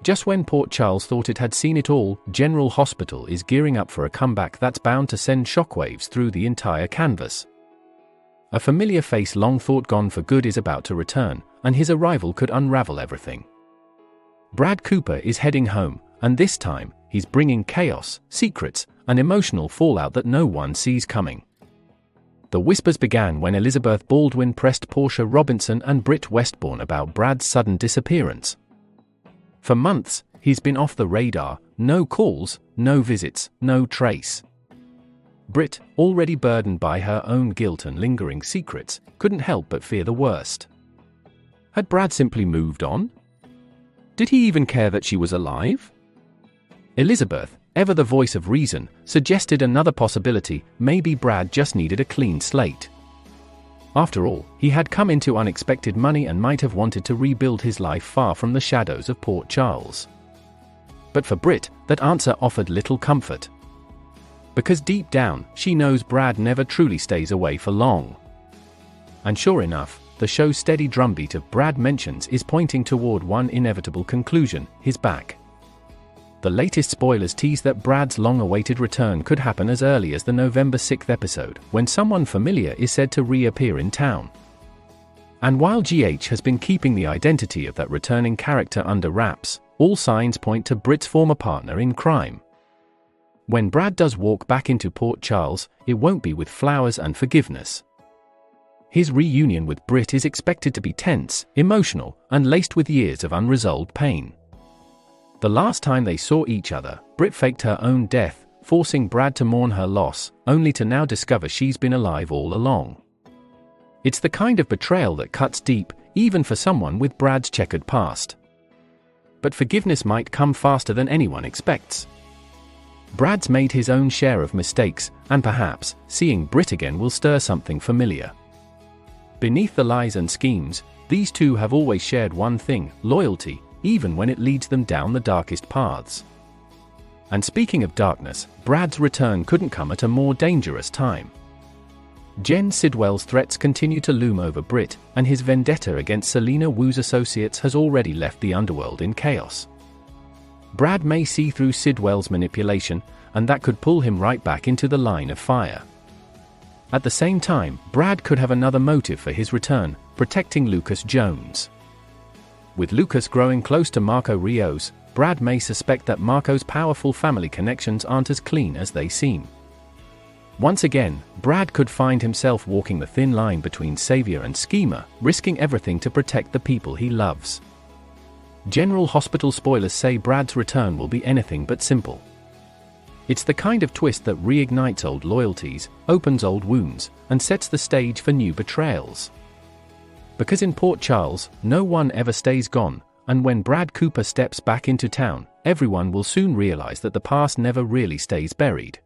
Just when Port Charles thought it had seen it all, General Hospital is gearing up for a comeback that's bound to send shockwaves through the entire canvas. A familiar face long thought gone for good is about to return, and his arrival could unravel everything. Brad Cooper is heading home, and this time, he's bringing chaos, secrets, and emotional fallout that no one sees coming. The whispers began when Elizabeth Baldwin pressed Portia Robinson and Britt Westbourne about Brad's sudden disappearance. For months, he's been off the radar, no calls, no visits, no trace. Britt, already burdened by her own guilt and lingering secrets, couldn't help but fear the worst. Had Brad simply moved on? Did he even care that she was alive? Elizabeth, ever the voice of reason, suggested another possibility: maybe Brad just needed a clean slate. After all, he had come into unexpected money and might have wanted to rebuild his life far from the shadows of Port Charles. But for Britt, that answer offered little comfort. Because deep down, she knows Brad never truly stays away for long. And sure enough, the show's steady drumbeat of Brad mentions is pointing toward one inevitable conclusion: his back. The latest spoilers tease that Brad's long-awaited return could happen as early as the November 6th episode, when someone familiar is said to reappear in town. And while GH has been keeping the identity of that returning character under wraps, all signs point to Britt's former partner in crime. When Brad does walk back into Port Charles, it won't be with flowers and forgiveness. His reunion with Britt is expected to be tense, emotional, and laced with years of unresolved pain. The last time they saw each other, Britt faked her own death, forcing Brad to mourn her loss, only to now discover she's been alive all along. It's the kind of betrayal that cuts deep, even for someone with Brad's checkered past. But forgiveness might come faster than anyone expects. Brad's made his own share of mistakes, and perhaps, seeing Britt again will stir something familiar. Beneath the lies and schemes, these two have always shared one thing: loyalty, even when it leads them down the darkest paths. And speaking of darkness, Brad's return couldn't come at a more dangerous time. Jen Sidwell's threats continue to loom over Britt, and his vendetta against Selena Wu's associates has already left the underworld in chaos. Brad may see through Sidwell's manipulation, and that could pull him right back into the line of fire. At the same time, Brad could have another motive for his return: protecting Lucas Jones. With Lucas growing close to Marco Rios, Brad may suspect that Marco's powerful family connections aren't as clean as they seem. Once again, Brad could find himself walking the thin line between savior and schemer, risking everything to protect the people he loves. General Hospital spoilers say Brad's return will be anything but simple. It's the kind of twist that reignites old loyalties, opens old wounds, and sets the stage for new betrayals. Because in Port Charles, no one ever stays gone, and when Brad Cooper steps back into town, everyone will soon realize that the past never really stays buried.